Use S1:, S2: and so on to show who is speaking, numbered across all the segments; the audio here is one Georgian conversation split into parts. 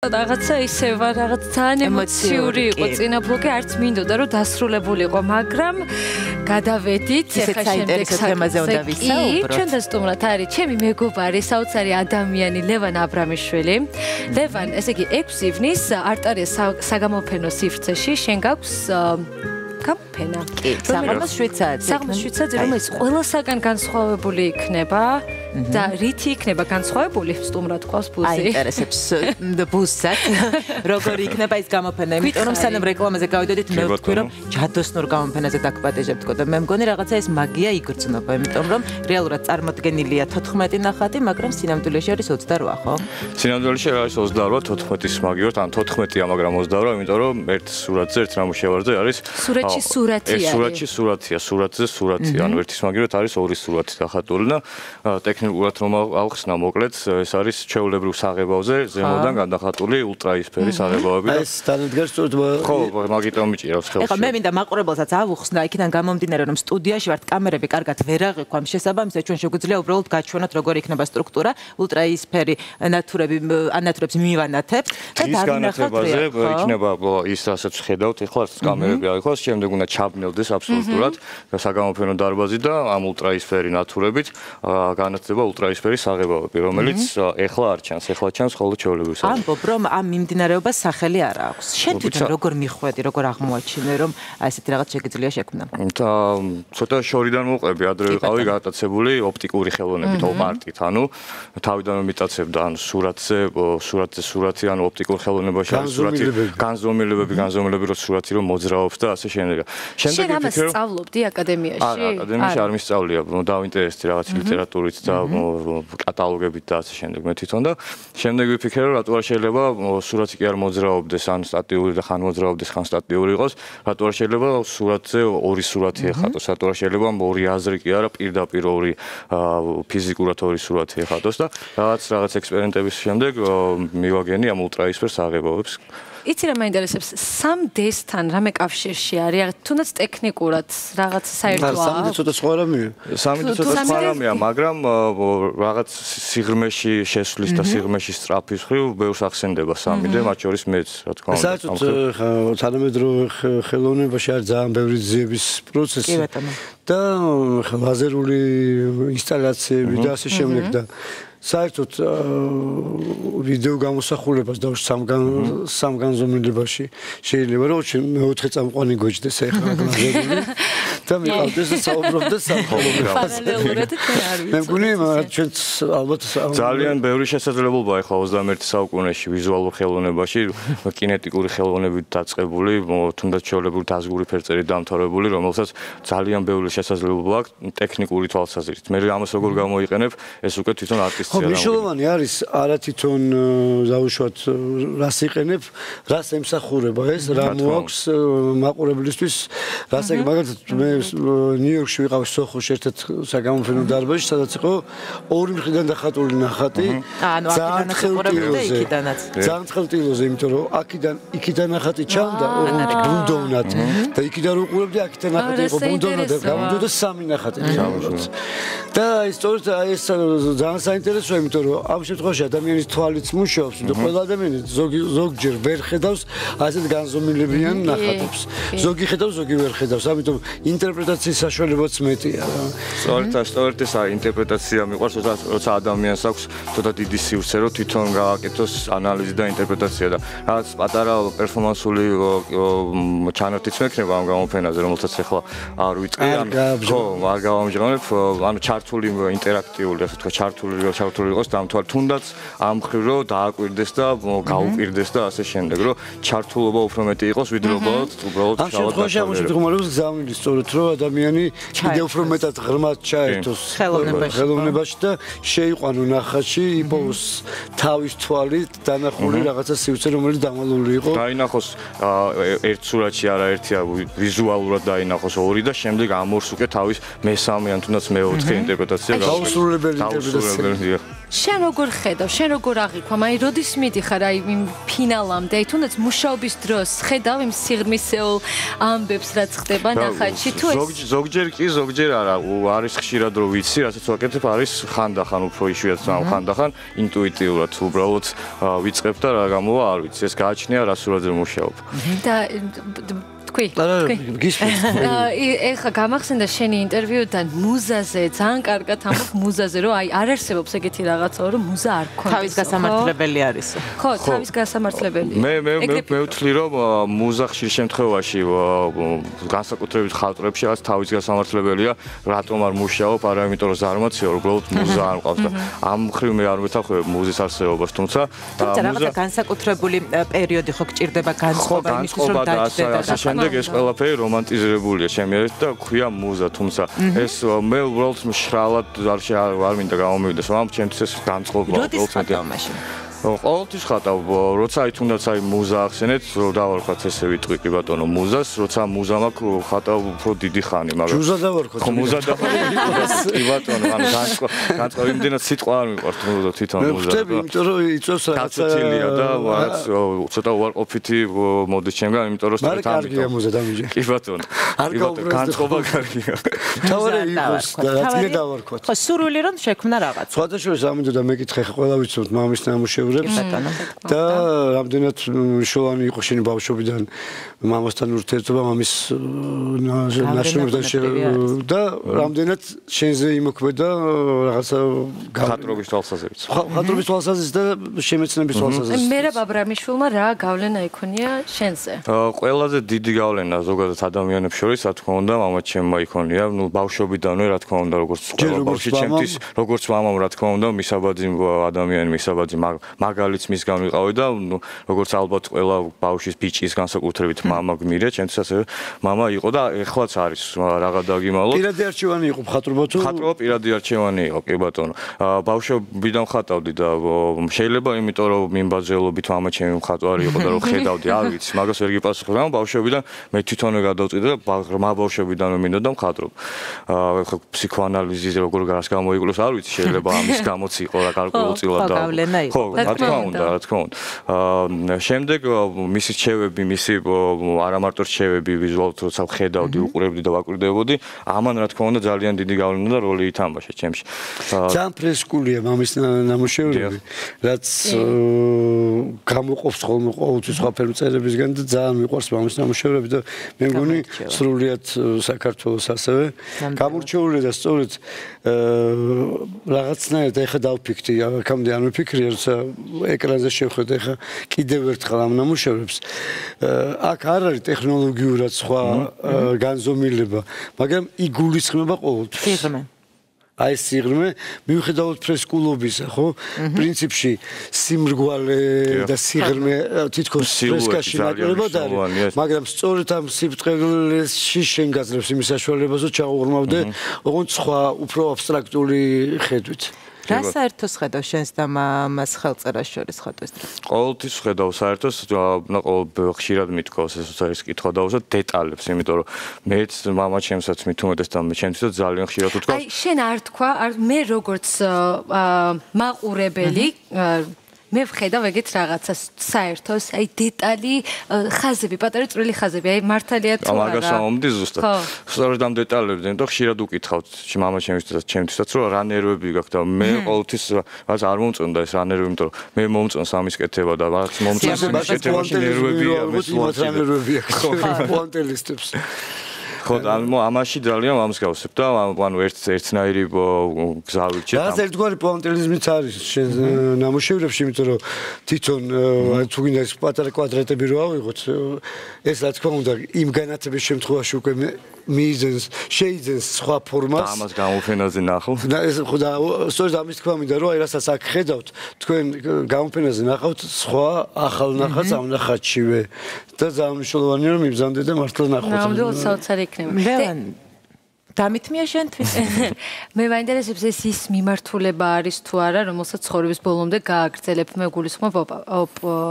S1: რაღაცა ისევა, რაღაც ძალიან ემოციური იყო წინა ბლოკი, არც მინდოდა რომ დასრულებულიყო, მაგრამ გადავედით,
S2: ეხლა შემდეგ თემაზე უნდა ვისაუბროთ.
S1: ჩვენთან სტუმრად არის ჩემი მეგობარი, საოცარი ადამიანი ლევან აბრამიშვილი. ლევან, ესე იგი 6 ივნის არტარიას საგამოფენო სივრცეში შენ გაქვს გამოფენა.
S2: კი, საღამოს 7 საათზე.
S1: საღამოს 7 საათზე, რომელიც ყველასაგან განსხვავებული იქნება. და რითი იქნება განსხვავებული სტუმრად ყავს ბუზი?
S2: აინტერესებს ბუზსაც როგორი იქნება ის გამოფენა, იმიტომ რომ სანამ რეკლამაზე გავიდოდით მე ვთქვი რომ ჯადოსნურ გამოფენაზე დაგპატეჟებთქო და მე მგონი რაღაცა ეს მაგია იგრძნობა, იმიტომ რომ რეალურად წარმოდგენილია 14 ნახატი, მაგრამ სინამდვილეში არის 28, ხო?
S3: სინამდვილეში არის 28, 14-ის მაგივრად, ან 14-ია, მაგრამ 28, იმიტომ რომ ერთ სურათზე, ერთ ნამუშევარზე არის
S1: სურათში სურათია.
S3: სურათში სურათია, სურათზე სურათია, ანუ ერთის მაგივრად არის ორი სურათი დახატული და ტექნიკურად რომ ავხსნა მოკლედ, ეს არის ჩვეულებრივ საღებავზე ზემოდან გადახატული ულტრაისფერი საღებავები და
S4: ეს თანადგარ სწორედ
S3: ხო, მაგიტომ მიჭირავს ხელში.
S2: ეხლა მე მინდა მაყურებელსაც ავუხსნა, იქიდან გამომდინარე რომ სტუდიაში ვართ, კამერები კარგად ვერ აღიქვამ, შესაბამისად ჩვენ შეგვიძლია უბრალოდ გაჩვენოთ როგორი იქნება სტრუქტურა, ულტრაისფერი ანათურებს მივანათებთ და დავინახავთ რეალურად.
S3: იქნება ის რასაც ხედავთ, ეხლა კამერები აღიქვას, შემდეგ უნდა ჩაბნელდეს აბსოლუტურად საგამოფენო დარბაზი და ამ ულტრაისფერი ნათურებით განათდება ულტრაისფერი საღებავები, რომელიც ეხლა არ ჩანს, ეხლა ჩანს მხოლოდ ჩვეულებრივ საღებავებში.
S2: ამბობ, რომ ამ მიმდინარეობას სახელი არ აქვს. შენ თვითონ როგორ მიხვედი, როგორ აღმოაჩინე, რომ ესეთი რაღაც შეგიძლია შექმნა?
S3: და ცოტა შორიდან მოყვები, ადრე ვიყავი გატაცებული ოპტიკური ხელოვნებით, ოპარტით, ანუ თავიდან მიტაცებდა, ანუ სურათი, ანუ ოპტიკურ ხელოვნებაში არის სურათი, განზომილებები, რომ სურათი რომ მოძრაობს და ასე შემდეგ.
S1: შენ ამას სწავლობდი აკადემიაში?
S3: არა, აკადემიაში არ მისწავლია, დავინტერესდი რაღაც ლიტერატურით და კატალოგებით და ასე შემდეგ მე თვითონ და შემდეგ ვიფიქრე რომ რატო არ შეიძლება სურათი კი არ მოძრაობდეს ან სტატიური და ხან მოძრაობდეს ხან სტატიური იყოს რატო არ შეიძლება სურათზე ორი სურათი ეხატოს რატო არ შეიძლება ორი აზრი კი არა პირდაპირ ორი ფიზიკურად ორი სურათი ეხატოს და რაღაც ექსპერიმენტების შემდეგ მივაგენი ამ ულტრაისფერ საღებავებს
S1: იცი რა მაინტერესებს 3D-სთან რამე კავშირში არის თუნდაც ტექნიკურად რაღაც საერთოა
S4: 3D ცოტა სხვა რამეა
S3: 3D ცოტა სხვა რამეა მაგრამ რაღაც სიღრმეში შესვლის და სიღრმეში სწრაფის ხრივ ბევრს ახსენდება 3D მათ შორის მეც რა თქმა უნდა
S4: საერთოდ თანამედროვე ხელოვნებაში არის ძალიან ბევრი ძიების პროცესი და ლაზერული ინსტალაციები და ასე შემდეგ და საერთოდ ვიდეო გამოსახულებას და სამ განზომილებაში შეიძლება რომ მეოთხე წამყვანი გოჩდეს ეხლა ლაზერული და მიყავდეს საუბრობდეს სამხობლოებაზე მე მგონი ჩვენც ალბათ
S3: ძალიან ბევრი შესაძლებლობა ეხლა 21 საუკუნეში ვიზუალურ ხელოვნებაში კინეტიკური ხელოვნებით დაწყებული თუნდაც ჩვეულებრივ დაზგური ფერწერით დამთავრებული რომელსაც ძალიან ბევრი შესაძლებლობა აქვს ტექნიკური თვალსაზრისით მე ამას როგორ გამოიყენებ ეს უკვე თვითონ არტისტი
S4: მნიშვნელოვანი არის არა თვითონ დაუშვათ რას იყენებ, რას ემსახურება ეს, რა მოაქვს მაყურებლისთვის, რას ეგ მაგალითად მე ნიუ-იორკში ვიყავ სოხოში ერთ-ერთ საგამოფენო დარბაზში, სადაც იყო ორი მხრიდან დახატული ნახატი. ძალიან ხელტილოზე, იმიტომ რომ იქიდან ნახატი ჩანდა ბუნდოვნად და იქიდან რო უყურებდი, აქიდან ნახატი იყო ბუნდოვნად და გამოდოდა სამი ნახატი. და ისტორიით ეს ძალიან საინტერესოა იმიტომ რომ ამ შემთხვევაში ადამიანის თვალიც მუშაობს და ყველა ადამიანი ზოგჯერ ვერ ხედავს ასეთ განზომილებიან ნახატებს. ზოგი ხედავს, ზოგი ვერ ხედავს. ამიტომ ინტერპრეტაციის საშუალებაც მეტია.
S3: სწორედ ეს ინტერპრეტაცია მიყვარს, როცა ადამიანს აქვს ცოტა დიდი სივრცე, რომ თვითონ გააკეთოს ანალიზი და ინტერპრეტაცია და რაღაც პატარა პერფორმანსული ჩანართიც მექნება ამ გამოფენაზე, რომელსაც ახლა არ ვიწყი, ხო, არ გავამჟღავნებ, ანუ ჩართული ინტერაქტიული, ასე თქვა, ჩართული იყოს დამთვალ თუნდაც ამ ხრივ რომ დააკვირდეს და გაუკვირდეს და ასე შემდეგ რომ ჩართულობა უფრო მეტი იყოს ვიდრე უბრალოდ
S4: შავად გამოსახულებს გზავნილი სწორედ რომ ადამიანი კიდევ უფრო მეტად ღრმად ჩაერთოს ხელოვნებაში და შეიყვანო ნახატში იპოვოს თავის თვალით დანახული რაღაცა სივრცე რომელიც დამალული იყო
S3: დაინახოს ერთ სურათში არაერთია ვიზუალურად დაინახოს ორი და შემდეგ ამ ორს უკვე თავის მესამე ან თუნდაც მეოთხე ინტერპრეტაცია
S4: გაუსრულებელი ინტერპრეტაცია
S1: შენ როგორ ხედავ, შენ როგორ აღიქვა, აი როდის მიდიხარ აი იმ ფინალამდე, აი თუნდაც მუშაობის დროს ხედავ იმ სიღრმისეულ ამბებს რაც ხდება ნახატში თუ ეს
S3: ზოგჯერ კი, ზოგჯერ არა, არის ხშირად რომ ვიცი, რასაც ვაკეთებ, არის ხანდახან უფრო იშვიათად ხანდახან ინტუიტიურად უბრალოდ ვიწყებ და რა გამოვა არ ვიცი, ეს გააჩნია რა სურათზე მუშაობ.
S1: და თქვი. ეხა გამახსენდა შენი ინტერვიუდან მუზაზე, ძალიან კარგად ამბობ მუზაზე, რომ აი არ არსებობს ეგეთი რაღაცა, რომ მუზა არ გქონდეს.
S2: თავის გასამართლებელი არის.
S1: ხო, თავის გასამართლებელი.
S3: მე ვთვლი, რომ მუზა ხშირ შემთხვევაში განსაკუთრებით ხალხებში რაღაც თავის გასამართლებელია, რატომ არ მუშაობ, არა იმიტომ რომ ზარმაცია, უბრალოდ მუზა არ მყავს და ამ მხრივ მე არ მეთანხმებ მუზის არსებობას, თუმცა
S2: რაღაცა განსაკუთრებული პერიოდი ხო გჭირდება განწყობა იმისთვის რომ დაჭდე.
S3: შემდეგ ეს ყველაფერი რომანტიზირებულია ჩემი აზრით და ქვია მუზა, თუმცა ეს მე უბრალოდ მშრალად არ მინდა გამომივიდეს, მაგრამ ჩემთვის ეს განწყობა
S2: უბრალოდ
S3: ყოველთვის ხატავ, როცა აი თუნდაც აი მუზა ახსენეთ, დავარქვათ ესე ვიტყვი კი ბატონო მუზას, როცა მუზა მაქვს ხატავ უფრო დიდი ხანი, მაგრამ
S4: მუზა დავარქვათ.
S3: ხო მუზა დავარქვათ კი ბატონო, ანუ განწყობა იმდენად სიტყვა არ მიყვართ მუზა თვითონ მუზა.
S4: მე ვხვდები, იმიტომ რომ იწვევს რაღაცა
S3: და რაღაც ცოტა უარყოფითი მოდის ჩემგან, იმიტომ რომ
S4: სწორედ ამიტომ. კარგია მუზა დამიჯე.
S3: კი ბატონო.
S4: არ გაუბრუნდეს
S3: განწყობა კარგია.
S4: თავარი იყოს და რაც მე დავარქვათ.
S2: ხო სურვილი რომ შექმნა რაღაც.
S4: სხვადასხვა ამინდოდა მეკითხე ყველა ვიცით მამის ნამუშევრებს და რამდენად მნიშვნელოვანი იყო შენი ბავშვობიდან მამასთან ურთიერთობა მამის ნაშრომებთან და რამდენად შენზე იმოქმედა რაღაცა
S3: ხატრობის თვალსაზრისით.
S4: ხატრობის თვალსაზრისით და შემეცნების თვალსაზრისით.
S1: მერაბ აბრამიშვილმა რა გავლენა იქონია შენზე?
S3: ყველაზე დიდი გავლენა ზოგადად ადამიანებს შორის, რა თქმა უნდა, მამაჩემმა იქონია, ნუ ბავშვობიდანვე, რა თქმა უნდა, როგორც ყველა ბავშვი ჩემთვის, როგორც მამამ, რა თქმა უნდა, მისაბაძი ადამიანი, მისაბაძი მაგალითს მისგან ვიყავი და ნუ როგორც ალბათ ყველა ბავშვის ბიჭის განსაკუთრებით მამა გმირია, ჩემთვის ასევე მამა იყო და ეხლაც არის რაღა დაგიმალოთ.
S4: პირადი არჩევანი იყო ხატრობა თუ?
S3: ხატრობა პირადი არჩევანი იყო, კი ბატონო. ბავშვობიდან ხატავდი და შეიძლება იმიტომ რომ მიმბაძველობით მამა ჩემი მხატვარი იყო და რომ ხედავდი, არ ვიცი, მაგას ვერ გიპასუხებ, მაგრამ ბავშვობიდან მე თვითონვე გადავწყვიტე და ღრმა ბავშვობიდანვე მინდოდა მხატვრობა. ფსიქოანალიზი როგორ გარს გამოიკლოს, არ ვიცი, შეიძლება ამის გამოც იყო რა გარკვეულწილად და ხო, რა თქმა უნდა, რა თქმა უნდა. შემდეგ მისი რჩევები, მისი არა მარტო რჩევები ვიზუალურად როცა ვხედავდი, უყურებდი და ვაკვირდებოდი, ამან რა თქმა უნდა ძალიან დიდი გავლენა და როლი ითამაშა ჩემში.
S4: ძალიან ფრესკულია მამის ნამუშევრები, რაც გამოყოფს ხოლმე ყოველთვის სხვა წერებისგან და ძალიან მიყვარს მამის ნამუშევრები და მე მგონი სრულიად საქართველოს ასევე გამორჩეულია და სწორედ რაღაცნაირად ეხა დავფიქრდი, აქამდე არ მიფიქრია, როცა ეკრანზე შევხედე ეხა კიდევ ერთხელ ამ ნამუშევრებს. აქ არ არის ტექნოლოგიურად სხვა განზომილება, მაგრამ იგულისხმება ყოველთვის.
S2: სიღრმე.
S4: აი სიღრმე, მიუხედავად ფრესკულობისა, ხო? პრინციპში სიმრგვალე და სიღრმე თითქოს ფრესკაში ნაკლებად არის, მაგრამ სწორედ ამ სიბწყელეში შენ გაძლევს იმის საშუალებას, რომ ჩაუღრმავდე ოღონდ სხვა უფრო აბსტრაქტული ხედვით.
S2: რა საერთოს ხედავ შენს და მამას ხელწერას შორის ხატვის დროს?
S3: ყოველთვის ხედავ საერთოს, ხშირად მithქოს ეს კითხვა დავუსვათ დეტალებს, იმიტომ რომ მეც მამა ჩემსაც მithumetes და ჩემთვისაც ძალიან ხშირად უთქავს.
S1: აი შენ არ თქვა, მე როგორც მაყურებელი მე ვხედავ ეგეთ რაღაცას საერთოს, აი დეტალი, ხაზები, პატარა წვრილი ხაზები, აი მართალია თუ არა?
S3: მაგას ამომდი ზუსტად. სწორედ ამ დეტალებზე, და ხშირად უკითხავთ მამა ჩემთვისაც, რომ რა ნერვები გაქვს და მე ყოველთვის რაღაც არ მომწონდა ეს რა ნერვები, იმიტომ რომ მე მომწონს ამის კეთება და რაღაც მომწონს ამის კეთებაში ნერვებია,
S4: ნერვები აქვს. პონტელისტებს.
S3: ხო, ამაში ძალიან ამსგავსებ და ანუ ერთნაირი გზა ვირჩევ.
S4: რა ერთგვარი პონტელიზმიც არის შენ ნამუშევრებში, იმიტომ რომ თვითონ თუ გინდა ეს პატარა კვადრატები რო ავიღოთ, ეს რა თქმა უნდა იმ განათების შემთხვევაში უკვე მიიზენს, შეიძენს სხვა ფორმას.
S3: და ამას გამოფენაზე ნახავთ.
S4: და ეს ხო და სწორედ ამის თქვა მინდა რომ აი რასაც აქ ხედავთ, თქვენ გამოფენაზე ნახავთ სხვა ახალ ნახატს ამ ნახატშივე და ძალიან მნიშვნელოვანია რომ იბრძანდეთ და მართლა ნახოთ.
S1: ნამდვილად საოცარი იქნება.
S2: დამითმია შენთვის?
S1: მე მაინტერესებს ეს ის მიმართულება არის თუ არა, რომელსაც ცხოვრების ბოლომდე გააგრძელებ, მე გულისხმობ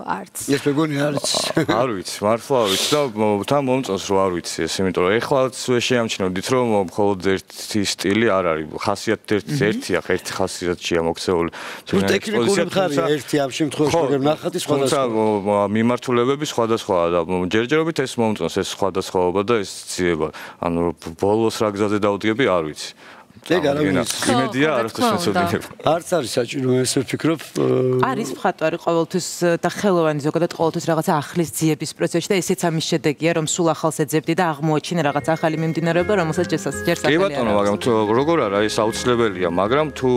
S1: arts.
S4: ეს მეგონი არის.
S3: არ ვიცი, მართლა არ ვიცი და თან მომწონს რომ არ ვიცი ეს, იმიტომ რომ ეხლაც შეამჩნევდით რომ მხოლოდ ერთი სტილი არ არის, ხასიათი ერთია, ერთი ხასიათია მოქცეული.
S4: ტექნიკური მხარეა ერთი ამ შემთხვევაში, მაგრამ ნახატი სხვადასხვა.
S3: მიმართულებები სხვადასხვაა და ჯერჯერობით ეს მომწონს ეს სხვადასხვაობა და ეს ძიება. ანუ ბოლოს რა გზაზე დავდგები, არ ვიცი.
S4: ეგ არავინ
S3: იმედია არასდროს მეცოდინებ.
S4: არც არის საჭირო, ეს ვფიქრობ.
S2: არის მხატვარი ყოველთვის და ხელოვანი ზოგადად ყოველთვის რაღაცა ახლის ძიების პროცესში და ესეც ამის შედეგია, რომ სულ ახალს ეძებდი და აღმოაჩინე რაღაც ახალი მიმდინარეობა, რომელსაც ჯერ სახელი
S3: კი ბატონო, მაგრამ როგორ არა, ეს აუცილებელია, მაგრამ თუ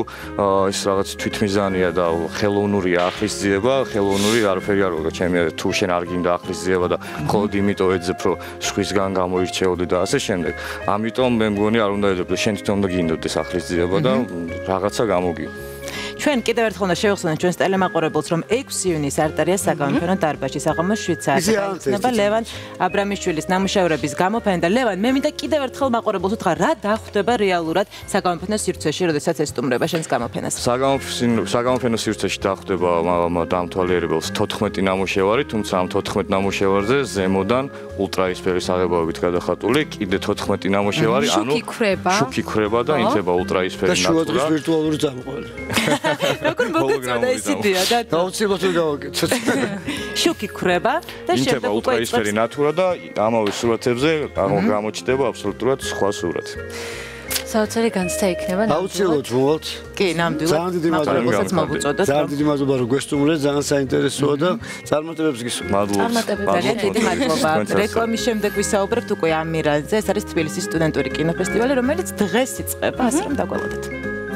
S3: ეს რაღაც თვითმიზანია და ხელოვნურია ახლის ძიება, ხელოვნური არაფერი არ ვიგო, ჩემი თუ შენ არ გინდა ახლის ძიება და მხოლოდ იმიტომ ეძებ, რომ სხვისგან გამოირჩეოდი და ასე შემდეგ. ამიტომ მე მგონი არ უნდა ეძებდე, შენ თვითონ უნდა გინდოდეს ახლის ძიება და რაღაცა გამოგი.
S2: ჩვენ კიდევ ერთხელ უნდა შევეხსენოთ ჩვენს ტელემაყურებელს, რომ 6 ივნისს არტარია საგამოფენო დარბაზში საღამოს 7 საათზე იქნება ლევან აბრამიშვილის ნამუშევრების გამოფენა და ლევან, მე მინდა კიდევ ერთხელ მაყურებელს უთხრა, რა დახვდება რეალურად საგამოფენო სივრცეში, როდესაც ესტუმრება შენს გამოფენას.
S3: საგამოფენო სივრცეში დახვდება დამთვალიერებელს 14 ნამუშევარი, თუმცა ამ 14 ნამუშევარზე ზემოდან ულტრაისფერის აღებავებით გადახატული კიდე 14 ნამუშევარი, ანუ შუქი ქრება და ინთება ულტრაისფერი ნატურა.
S4: და შუა დღის ვირტუალური წამყვანი.
S2: როგორ მოგეწოდა ეს იდეა და
S4: აუცილებლად გავაკეთოთ.
S2: შუქი ქრება და
S3: შემდეგ უკვე ულტრაისფერი ნატურა და ამავე სურათებზე გამოჩნდება აბსოლუტურად სხვა სურათი.
S1: საოცარი განცდა იქნება.
S4: აუცილებლად ვუყოთ.
S2: კი, ნამდვილად.
S4: ძალიან დიდი მადლობა. ძალიან დიდი მადლობა რომ გვესტუმრეთ, ძალიან საინტერესოა და წარმატებებს გისურვებთ.
S3: მადლობა.
S2: ძალიან დიდი მადლობა. რეკლამის შემდეგ ვისაუბრებთ უკვე ამირანზე. ეს არის თბილისის სტუდენტური კინოფესტივალი, რომელიც დღეს იწყება, ასე რომ დაგვალოდეთ.